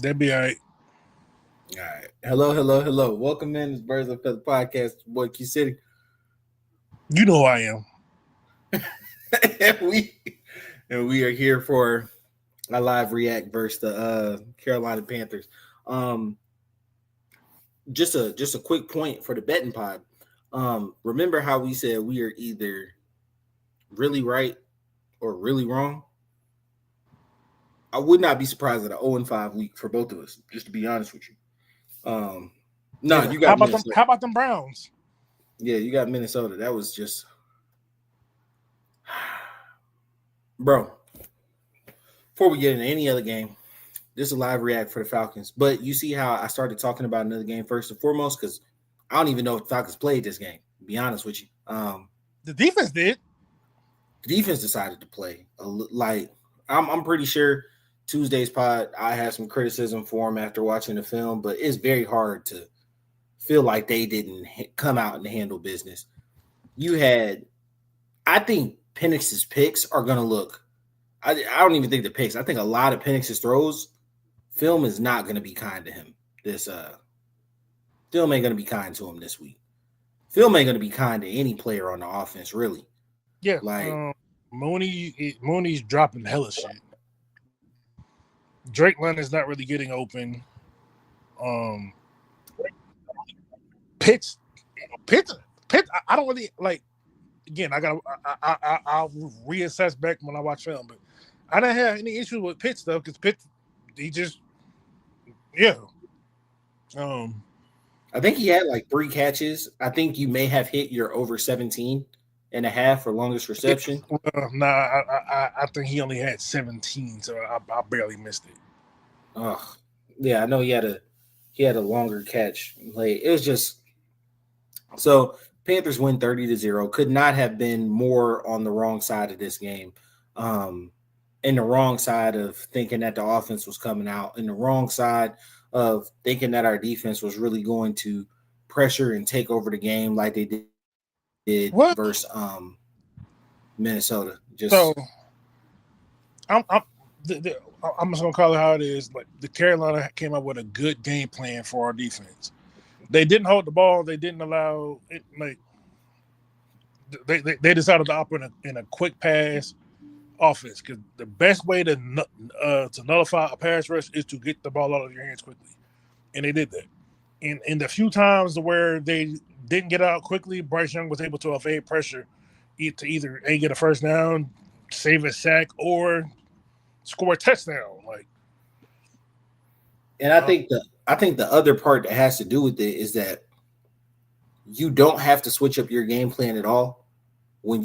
That'd be all right. All right. Hello. Welcome in. It's Birds of Feather Podcast. Boy, Q City. You know who I am. and we are here for a live react versus the Carolina Panthers. Just a quick point for the betting pod. Remember how we said we are either really right or really wrong? I would not be surprised at an 0-5 week for both of us, just to be honest with you. You got Minnesota. How about them Browns? Yeah, you got Minnesota. That was just bro. Before we get into any other game, this is a live react for the Falcons. But you see how I started talking about another game first and foremost, because I don't even know if the Falcons played this game, to be honest with you. The defense did. The defense decided to play. I'm pretty sure Tuesday's pod, I had some criticism for him after watching the film, but it's very hard to feel like they didn't come out and handle business. I think Penix's picks are going to look, I don't even think the picks. I think a lot of Penix's throws, film is not going to be kind to him. Film ain't going to be kind to him this week. Film ain't going to be kind to any player on the offense, really. Yeah, Mooney's dropping hella shit. Drake London's not really getting open. Pitts. I don't really like. Again, I'll reassess back when I watch film, but I didn't have any issues with Pitts though, because Pitts, he just, yeah. I think he had like 3 catches. I think you may have hit your over 17.5 for longest reception. I think he only had 17, so I barely missed it. Oh, yeah, I know he had a longer catch. Like, it was just so Panthers win 30-0. Could not have been more on the wrong side of this game. In the wrong side of thinking that the offense was coming out, in the wrong side of thinking that our defense was really going to pressure and take over the game like they did versus Minnesota. I'm just gonna call it how it is. Like, the Carolina came up with a good game plan for our defense. They didn't hold the ball. They didn't allow it. Like, they decided to operate in a quick pass offense, because the best way to nullify a pass rush is to get the ball out of your hands quickly, and they did that. And in the few times where they didn't get out quickly, Bryce Young was able to evade pressure to either get a first down, save a sack, or score a touchdown. And I think the other part that has to do with it is that you don't have to switch up your game plan at all when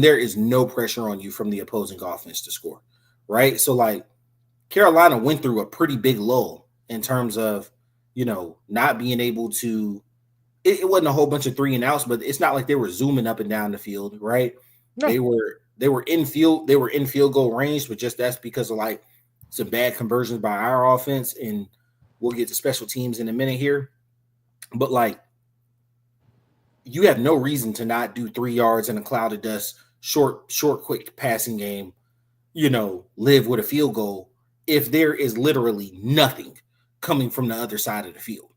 there is no pressure on you from the opposing offense to score, right? So, like, Carolina went through a pretty big lull in terms of, not being able to. It wasn't a whole bunch of 3 and outs, but it's not like they were zooming up and down the field, right? No. They were in field goal range, but just that's because of like some bad conversions by our offense, and we'll get to special teams in a minute here. But like, you have no reason to not do 3 yards in a cloud of dust, short, quick passing game, live with a field goal if there is literally nothing coming from the other side of the field.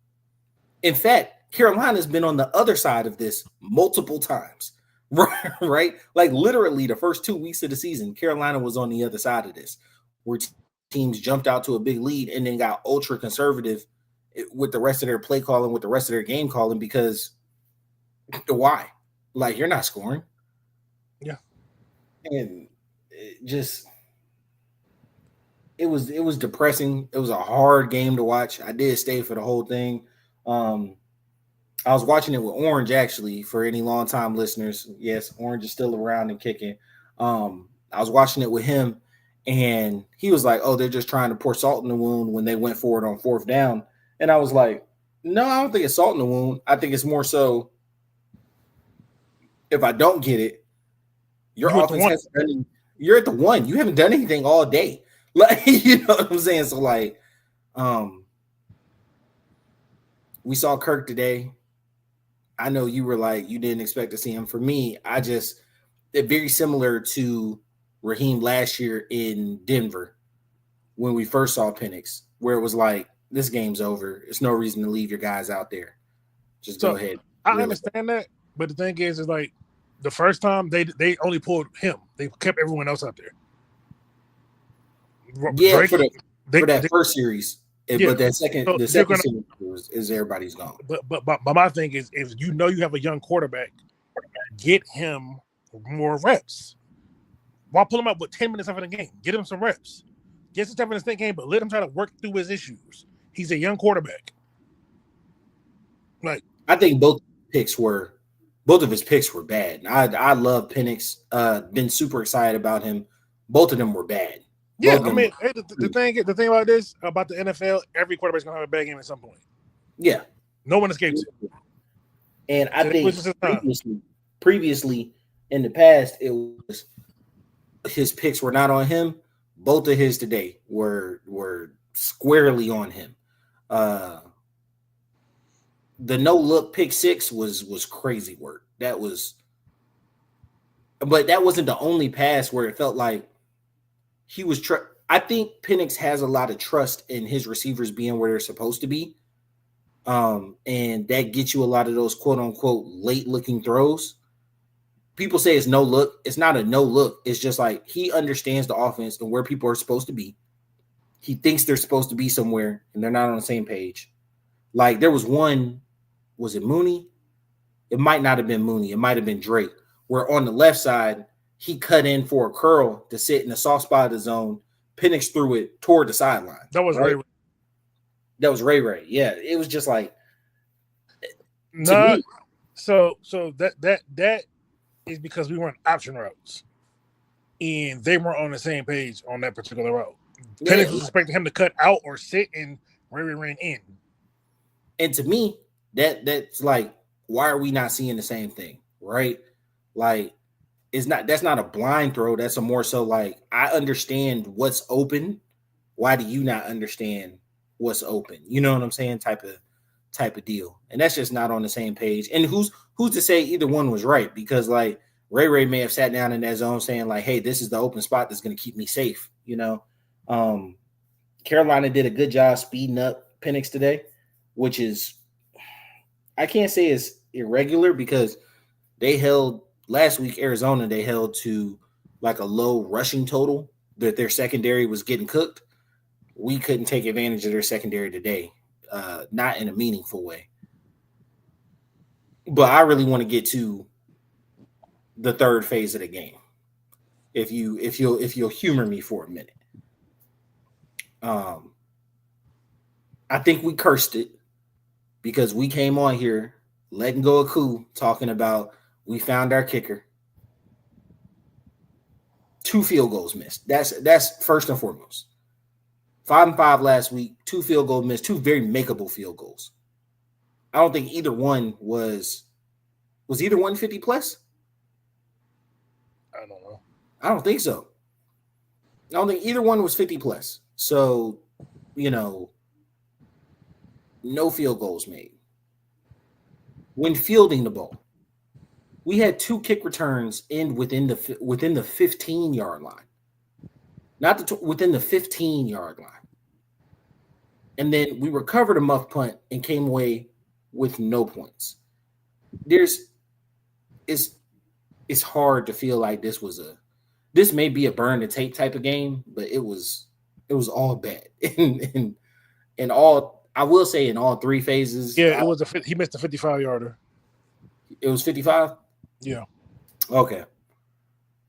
In fact, Carolina's been on the other side of this multiple times, right? Like, literally the first 2 weeks of the season, Carolina was on the other side of this, where teams jumped out to a big lead and then got ultra conservative with the rest of their play calling, with the rest of their game calling, because why? Like, you're not scoring. Yeah. And it was depressing. It was a hard game to watch. I did stay for the whole thing. I was watching it with Orange, actually, for any long-time listeners. Yes, Orange is still around and kicking. I was watching it with him, and he was like, oh, they're just trying to pour salt in the wound when they went for it on 4th down. And I was like, no, I don't think it's salt in the wound. I think it's more so, if I don't get it, your offense hasn't done. You're at the 1. You haven't done anything all day. Like, you know what I'm saying? So, like, we saw Kirk today. I know you were like, you didn't expect to see him. For me, it's very similar to Raheem last year in Denver, when we first saw Penix, where it was like, this game's over. It's no reason to leave your guys out there. Just go ahead. I understand that, but the thing is like the first time they only pulled him. They kept everyone else out there. Yeah, Drake, for that first series. But that second series is everybody's gone. But my thing is, if you know you have a young quarterback, get him more reps. Why pull him up with 10 minutes after the game? Get him some reps. Get some 10 minutes in the game, but let him try to work through his issues. He's a young quarterback. Like, I think both of his picks were bad. I love Penix. Been super excited about him. Both of them were bad. Yeah, I mean, the thing about this, about the NFL, every quarterback's gonna have a bad game at some point. Yeah, no one escapes it. And I think previously in the past, it was his picks were not on him. Both of his today were squarely on him. The no look pick six was crazy work. But that wasn't the only pass where it felt like he was. I think Penix has a lot of trust in his receivers being where they're supposed to be, and that gets you a lot of those quote unquote late looking throws. People say it's no look. It's not a no look. It's just like he understands the offense and where people are supposed to be. He thinks they're supposed to be somewhere, and they're not on the same page. Like there was one. Was it Mooney? It might not have been Mooney. It might have been Drake. Where on the left side, he cut in for a curl to sit in the soft spot of the zone. Penix threw it toward the sideline. That was Ray. That was Ray. Yeah, it was just like. No, so that is because we weren't option routes, and they weren't on the same page on that particular route. Penix was expecting him to cut out or sit, and Ray ran in. And to me, that's like, why are we not seeing the same thing, right? Like, that's not a blind throw. That's a more so like, I understand what's open. Why do you not understand what's open? You know what I'm saying? Type of deal. And that's just not on the same page. And who's to say either one was right? Because like Ray may have sat down in that zone saying like, hey, this is the open spot that's going to keep me safe. You know, Carolina did a good job speeding up Penix today, which is, I can't say it's irregular because they held last week, Arizona, they held to like a low rushing total that their secondary was getting cooked. We couldn't take advantage of their secondary today, not in a meaningful way. But I really want to get to the third phase of the game. If you'll humor me for a minute. I think we cursed it because we came on here letting go of Koo, talking about we found our kicker. 2 field goals missed. That's first and foremost. 5-5 last week, 2 field goals missed, 2 very makeable field goals. I don't think either one was either one 50 plus? I don't know. I don't think so. I don't think either one was 50 plus. So, you know, no field goals made. When fielding the ball, we had 2 kick returns end within the 15-yard line. Not within the 15-yard line. And then we recovered a muff punt and came away with no points. It's hard to feel like this may be a burn the tape type of game, but it was all bad. and all, I will say, in all 3 phases. Yeah, he missed a 55-yarder. It was 55? Yeah. Okay.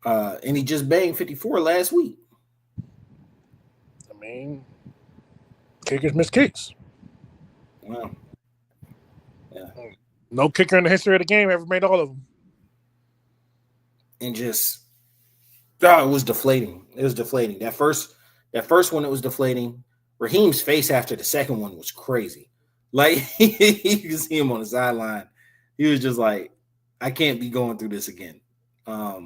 And he just banged 54 last week. I mean, kickers miss kicks. Wow. Yeah. No kicker in the history of the game ever made all of them. And just, it was deflating. It was deflating. That first one, it was deflating. Raheem's face after the second one was crazy. Like, you can see him on the sideline. He was just like, I can't be going through this again. I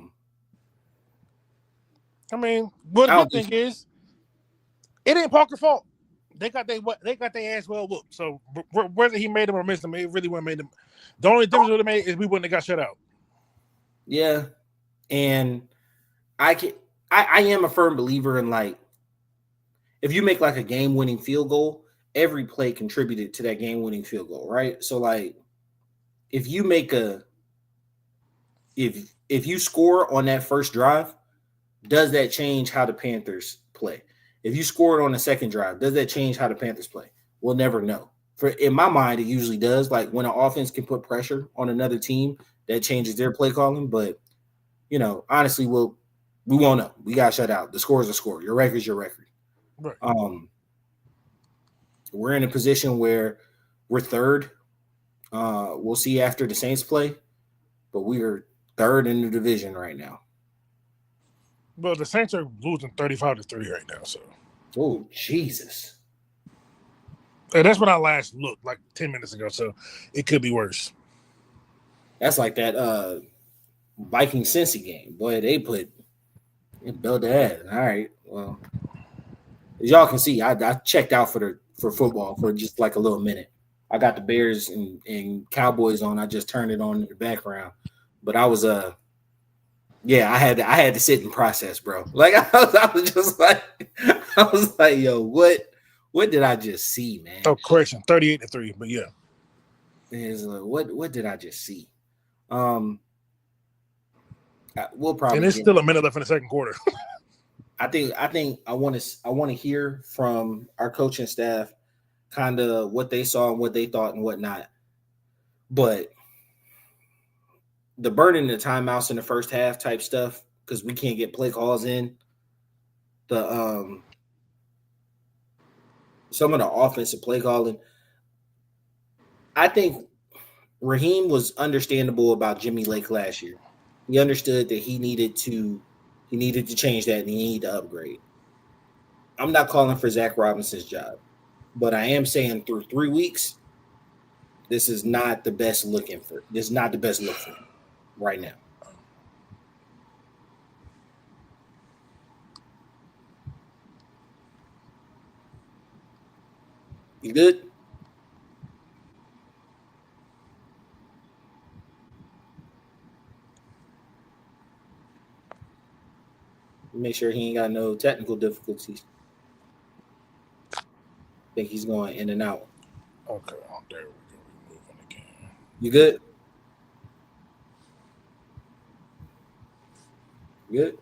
mean, what the good thing is, it ain't Parker's fault. They got their ass well whooped. So whether he made them or missed them, it really wouldn't made them. The only difference would have made is we wouldn't have got shut out. Yeah, and I am a firm believer in, like, if you make like a game-winning field goal, every play contributed to that game-winning field goal, right? So like if you make if you score on that first drive, does that change how the Panthers play? If you scored on the second drive, does that change how the Panthers play? We'll never know. For in my mind, it usually does. Like when an offense can put pressure on another team, that changes their play calling. But honestly, we won't know. We got shut out. The score is a score. Your record is your record. Right. We're in a position where we're third. We'll see after the Saints play, but we are third in the division right now. Well, the Saints are losing 35-3 right now. So. Oh Jesus. And that's when I last looked, like 10 minutes ago. So it could be worse. That's like that Viking Cincy game. Boy, they built the head. All right. Well, as y'all can see, I checked out for football for just like a little minute. I got the Bears and Cowboys on. I just turned it on in the background. But I was I had to sit and process, bro. Like I was like, yo, what did I just see, man? Oh, correction, 38-3, but yeah. What did I just see? We'll probably. And it's still a minute left in the second quarter. I think I want to hear from our coaching staff, kind of what they saw and what they thought and whatnot. But the burning the timeouts in the first half type stuff, because we can't get play calls in. The some of the offensive play calling. I think Raheem was understandable about Jimmy Lake last year. He understood that he needed to change that and he needed to upgrade. I'm not calling for Zach Robinson's job, but I am saying through 3 weeks, this is not the best look for him right now. You good? Make sure he ain't got no technical difficulties. I think he's going in and out. Okay, there we go. We're moving again. You good? Good?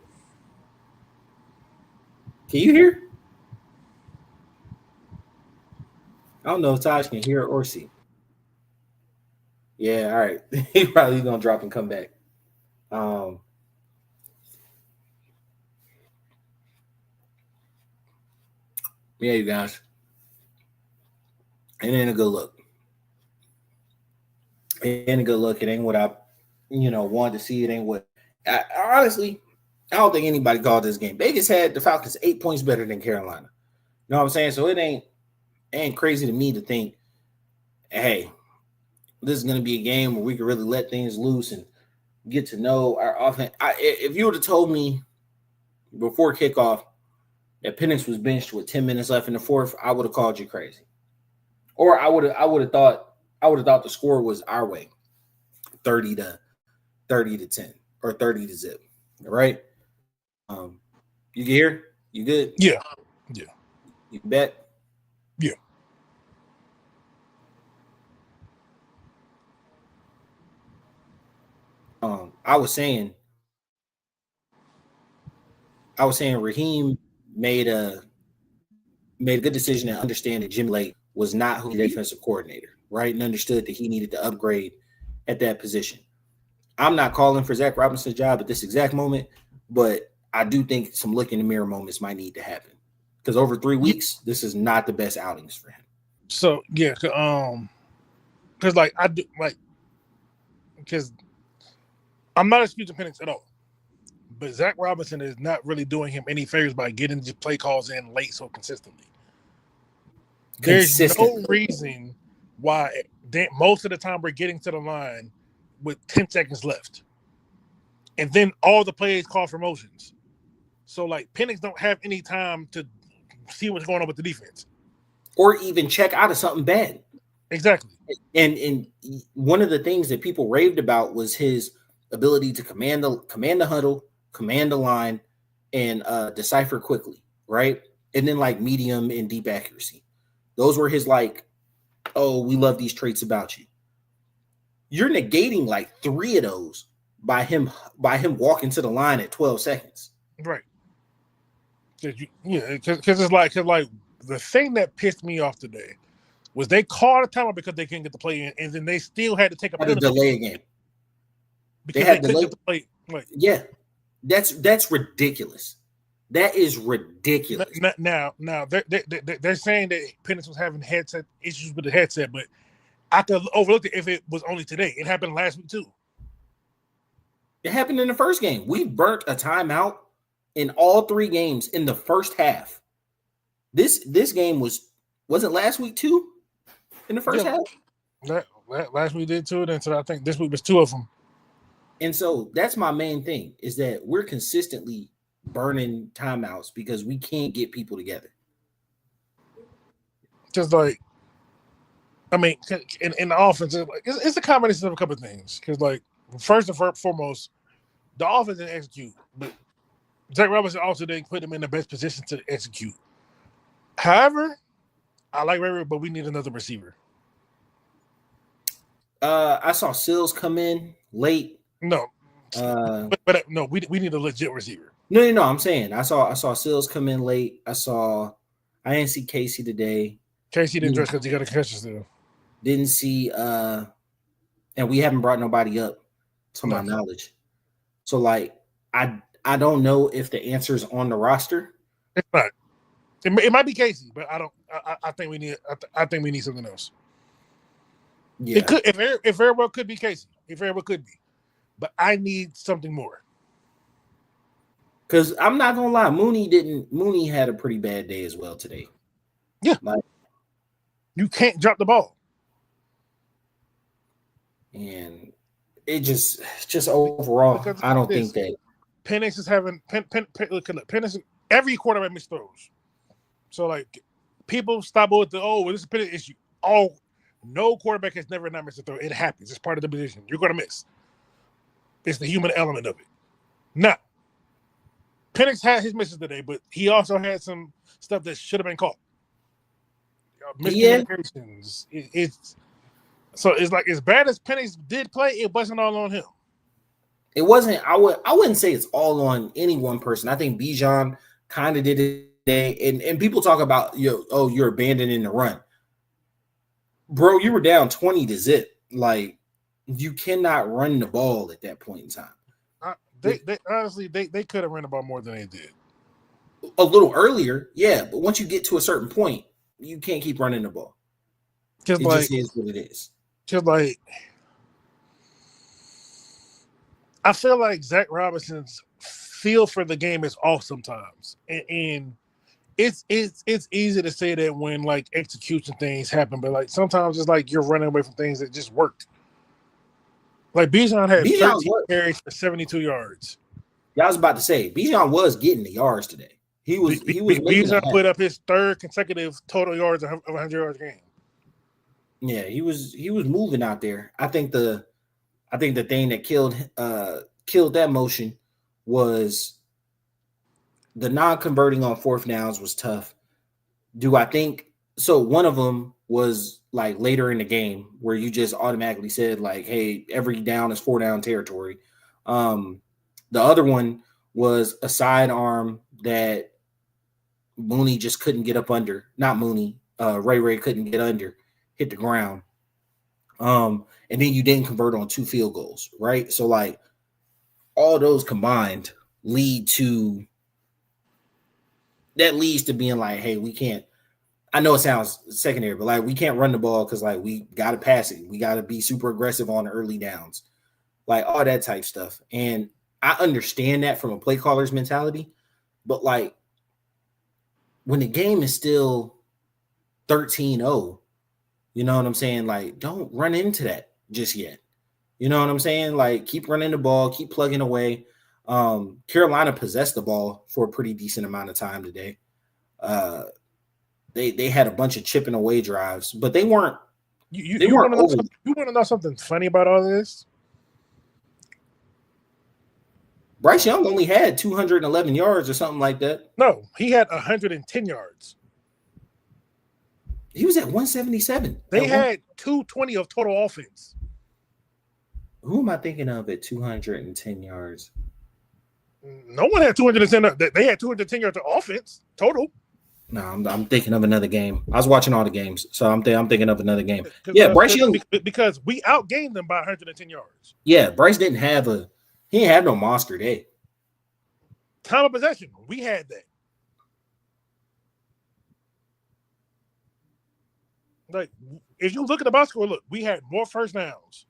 Can you hear? I don't know if Taj can hear or see. Yeah, all right. He's probably going to drop and come back. Yeah, you guys. It ain't a good look. It ain't a good look. It ain't what I, wanted to see. It ain't what. Honestly, I don't think anybody called this game. Vegas had the Falcons 8 points better than Carolina. You know what I'm saying? So it ain't crazy to me to think, hey, this is going to be a game where we can really let things loose and get to know our offense. If you would have told me before kickoff that Penix was benched with 10 minutes left in the fourth, I would have called you crazy. Or I would have thought the score was our way, 30-10 or 30-0. All right. You can hear? You good? Yeah. You bet? Yeah. I was saying Raheem made a good decision to understand that Jim Lake was not who the defensive coordinator, right? And understood that he needed to upgrade at that position. I'm not calling for Zach Robinson's job at this exact moment, but I do think some look in the mirror moments might need to happen. Because over 3 weeks, this is not the best outings for him. So yeah, because I'm not excusing Penix at all, but Zach Robinson is not really doing him any favors by getting the play calls in late so consistently. There's no reason why most of the time we're getting to the line with 10 seconds left, and then all the plays call for motions. So like Penix don't have any time to see what's going on with the defense, or even check out of something bad. Exactly. And one of the things that people raved about was his ability to command the huddle, command the line, and decipher quickly. Right. and then like medium and deep accuracy. Those were his like, oh, we love these traits about you. You're negating like 3 of those by him walking to the line at 12 seconds. Right. Because it's like the thing that pissed me off today was they called a timeout because they couldn't get the play in, and then they still had to take a penalty. Delay again. Because they couldn't get the play. Like, yeah, that's ridiculous. That is ridiculous. Now they're saying that Penix was having headset issues with the headset, but I could overlook it if it was only today. It happened last week too. It happened in the first game. We burnt a timeout in all 3 games in the first half. This game wasn't last week too in the first half. Last week did too, and so I think this week was 2 of them. And so that's my main thing is that we're consistently burning timeouts because we can't get people together. Just like, I mean, in the offense, it's a combination of a couple of things. Because, like, first and foremost, the offense didn't execute, but Zach Robinson also didn't put them in the best position to execute. However, I like Ray, but we need another receiver. I saw Sills come in late. No, but no, we need a legit receiver. No. I'm saying I saw Sills come in late. I didn't see Casey today. Casey didn't dress because he got a concussion still. Didn't see, and we haven't brought nobody up to my knowledge. So, like, I don't know if the answer is on the roster. It's not. It might be Casey, but I don't. I think we need. I think we need something else. Yeah, it could. If very well could be Casey. If very well could be, but I need something more. Because I'm not gonna lie, Mooney had a pretty bad day as well today. Yeah, like, you can't drop the ball. And it just overall, I don't think that Penix is having Penix. Every quarterback missed throws. So like, people stop with the this is a Penix issue. No quarterback has never not missed a throw. It happens. It's part of the position. You're going to miss. It's the human element of it. Now, Penix had his misses today, but he also had some stuff that should have been caught. Miscommunications. Yeah. So it's like, as bad as Penix did play, it wasn't all on him. It wasn't. I wouldn't say it's all on any one person. I think Bijan kind of did it today. And people talk about you're abandoning the run. Bro, you were down 20-0. Like, you cannot run the ball at that point in time. They honestly could have run the ball more than they did. A little earlier, yeah. But once you get to a certain point, you can't keep running the ball. Just is what it is. Just like, I feel like Zach Robinson's feel for the game is off sometimes, and it's easy to say that when like execution things happen, but like sometimes it's like you're running away from things that just worked. Like Bijan had 13 carries for 72 yards. Yeah, I was about to say Bijan was getting the yards today. He was Bijan put up his 3rd consecutive total yards of 100 yards game. Yeah, he was moving out there. I think the thing that killed that motion was the non-converting on 4th downs was tough. Do I think so? One of them was like later in the game where you just automatically said like, hey, every down is 4-down territory. The other one was a sidearm that Mooney just couldn't get up under. Not Mooney, Ray couldn't get under, hit the ground. And then you didn't convert on 2 field goals, right? So like all those combined leads to being like, hey, we can't. I know it sounds secondary, but like we can't run the ball because like we got to pass it. We got to be super aggressive on the early downs, like all that type stuff. And I understand that from a play caller's mentality, but like when the game is still 13-0, you know what I'm saying? Like, don't run into that just yet. You know what I'm saying? Like, keep running the ball, keep plugging away. Carolina possessed the ball for a pretty decent amount of time today. They had a bunch of chipping away drives, but they weren't. You want to know something funny about all this? Bryce Young only had 211 yards or something like that. No, he had 110 yards. He was at 177. They had 220 of total offense. Who am I thinking of at 210 yards? No one had 210. They had 210 yards of offense total. No, I'm thinking of another game. I was watching all the games, so I'm thinking of another game. Yeah, Bryce Young, because we outgained them by 110 yards. Yeah, Bryce didn't have no monster day. Time of possession, we had that. Like, if you look at the box score, look, we had more first downs.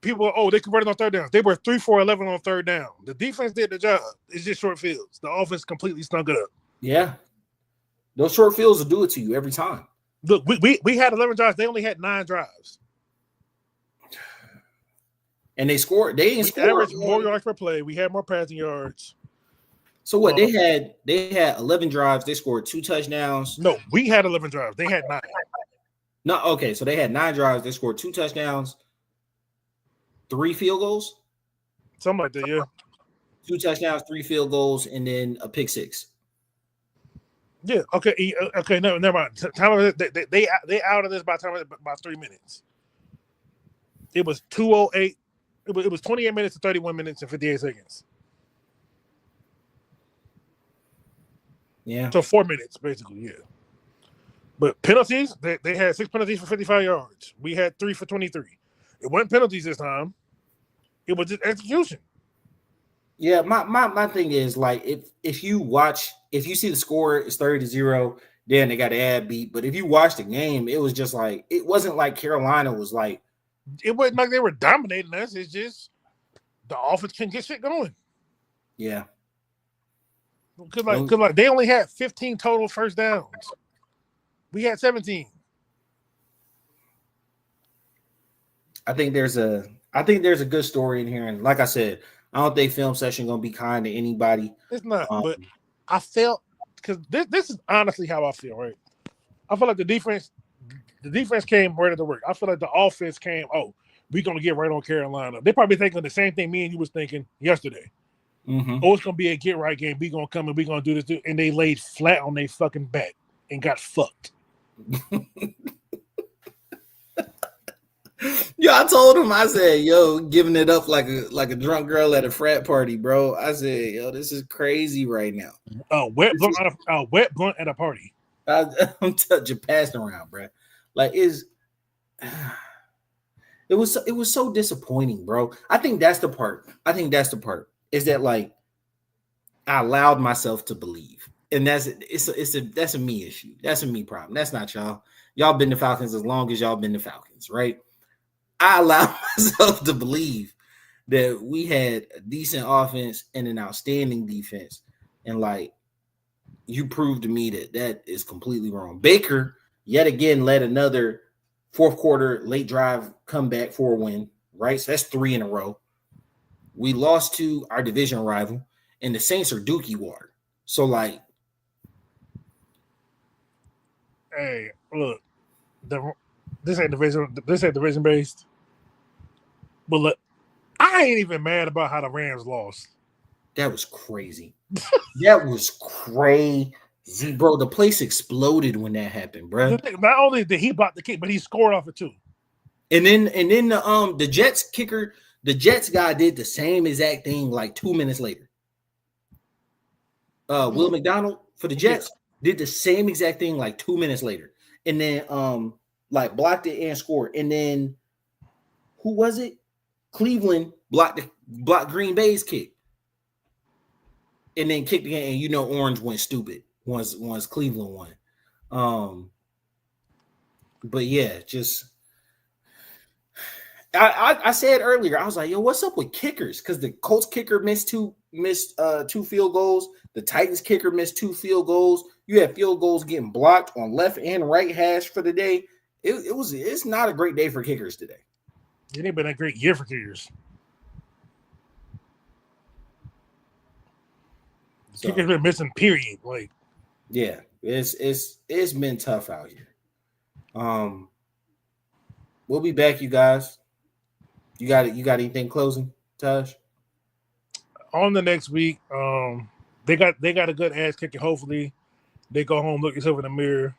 People, they converted on third downs. They were 3 for 11 on third down. The defense did the job. It's just short fields. The offense completely stunk it up. Yeah. Those short fields will do it to you every time. Look, we had 11 drives. They only had 9 drives. And they scored. They averaged more yards per play. We had more passing yards. So what? They had 11 drives. They scored 2 touchdowns. No, we had 11 drives. They had 9. No, okay. So they had 9 drives. They scored 2 touchdowns, 3 field goals. Something like that, yeah. 2 touchdowns, 3 field goals, and then a pick 6. Yeah. Okay. Okay. No, never mind. Time they out of this by 3 minutes. It was 2:08. It was 28 minutes to 31 minutes and 58 seconds. Yeah. So 4 minutes, basically, yeah. But penalties, they had 6 penalties for 55 yards. We had 3 for 23. It wasn't penalties this time. It was just execution. Yeah, my thing is, like, if you see the score is 30-0, then they got the ad beat. But if you watch the game, it was just like, it wasn't like Carolina was like, it wasn't like they were dominating us. It's just the offense can get shit going. Yeah. Because they only had 15 total first downs. We had 17. I think there's a good story in here, and like I said, I don't think film session gonna be kind to anybody. It's not, but I felt, because this is honestly how I feel, right? I feel like the defense came ready to work. I feel like the offense came, we're gonna get right on Carolina. They probably thinking the same thing me and you was thinking yesterday. Mm-hmm. It's gonna be a get right game. We gonna come and we gonna do this, and they laid flat on their fucking back and got fucked. Yo, I told him, I said, yo, giving it up like a drunk girl at a frat party, bro. I said, yo, this is crazy right now. Wet blunt at a party. I'm touching passing around, bro. Like, it was so disappointing, bro. I think that's the part. Is that, like, I allowed myself to believe. And that's a me issue. That's a me problem. That's not y'all. Y'all been the Falcons as long as y'all been the Falcons, right? I allowed myself to believe that we had a decent offense and an outstanding defense. And, like, you proved to me that is completely wrong. Baker, yet again, led another fourth quarter late drive comeback for a win, right? So that's 3 in a row. We lost to our division rival, and the Saints are dookie water. So, like, hey, look, this ain't division based. But look, I ain't even mad about how the Rams lost. That was crazy. That was crazy, bro. The place exploded when that happened, bro. Not only did he block the kick, but he scored off it too. And then the Jets kicker, the Jets guy did the same exact thing like 2 minutes later. Will McDonald for the Jets did the same exact thing like 2 minutes later, and then like blocked it and scored. And then who was it? Cleveland blocked Green Bay's kick, and then kicked again. And Orange went stupid once Cleveland won. But yeah, just I said earlier, I was like, yo, what's up with kickers? Because the Colts kicker missed two field goals. The Titans kicker missed 2 field goals. You had field goals getting blocked on left and right hash for the day. It's not a great day for kickers today. It ain't been a great year for kickers. So, kickers been missing, period. Like, yeah, it's been tough out here. We'll be back, you guys. You got anything closing, Taj? on the next week, they got a good ass kicking. Hopefully, they go home, look yourself in the mirror,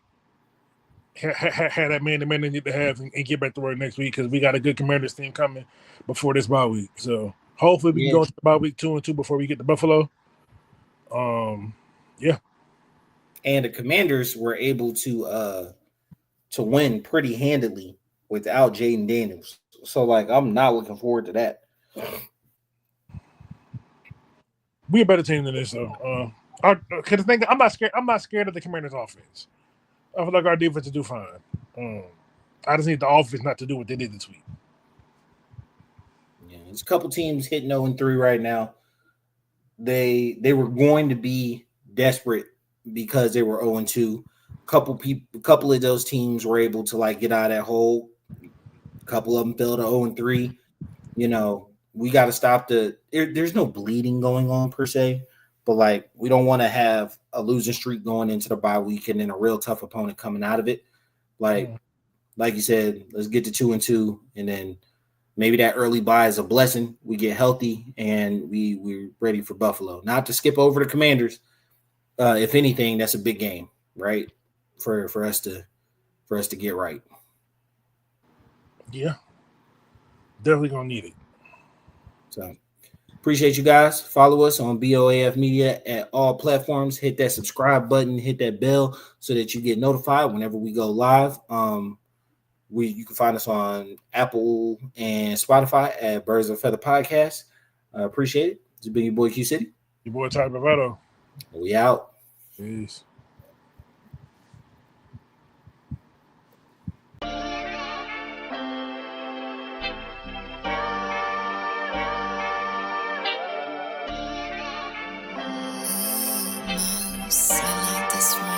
have that man they need to have, and get back to work next week because we got a good Commanders team coming before this bye week. So hopefully we can go into the bye week 2-2 before we get to Buffalo. Yeah. And the Commanders were able to win pretty handily without Jaden Daniels. So like I'm not looking forward to that. We a better team than this though. Cause the thing, I'm not scared. I'm not scared of the Commanders' offense. I feel like our defense will do fine. I just need the offense not to do what they did this week. Yeah, there's a couple teams hitting 0-3 right now. They were going to be desperate because they were 0-2. Couple of those teams were able to like get out of that hole. A couple of them fell to 0-3. You know, we got to stop there's no bleeding going on per se, but like we don't want to have a losing streak going into the bye week and then a real tough opponent coming out of it. Like you said, let's get to 2-2, and then maybe that early bye is a blessing. We get healthy and we're ready for Buffalo. Not to skip over the Commanders. If anything, that's a big game, right? For us to get right. Yeah. Definitely gonna need it. So appreciate you guys. Follow us on BOAF Media at all platforms. Hit that subscribe button, hit that bell so that you get notified whenever we go live. You can find us on Apple and Spotify at Birds of Feather Podcast. Appreciate it. It's been your boy Q City. Your boy Ty Bravado. We out. Peace. I like this one.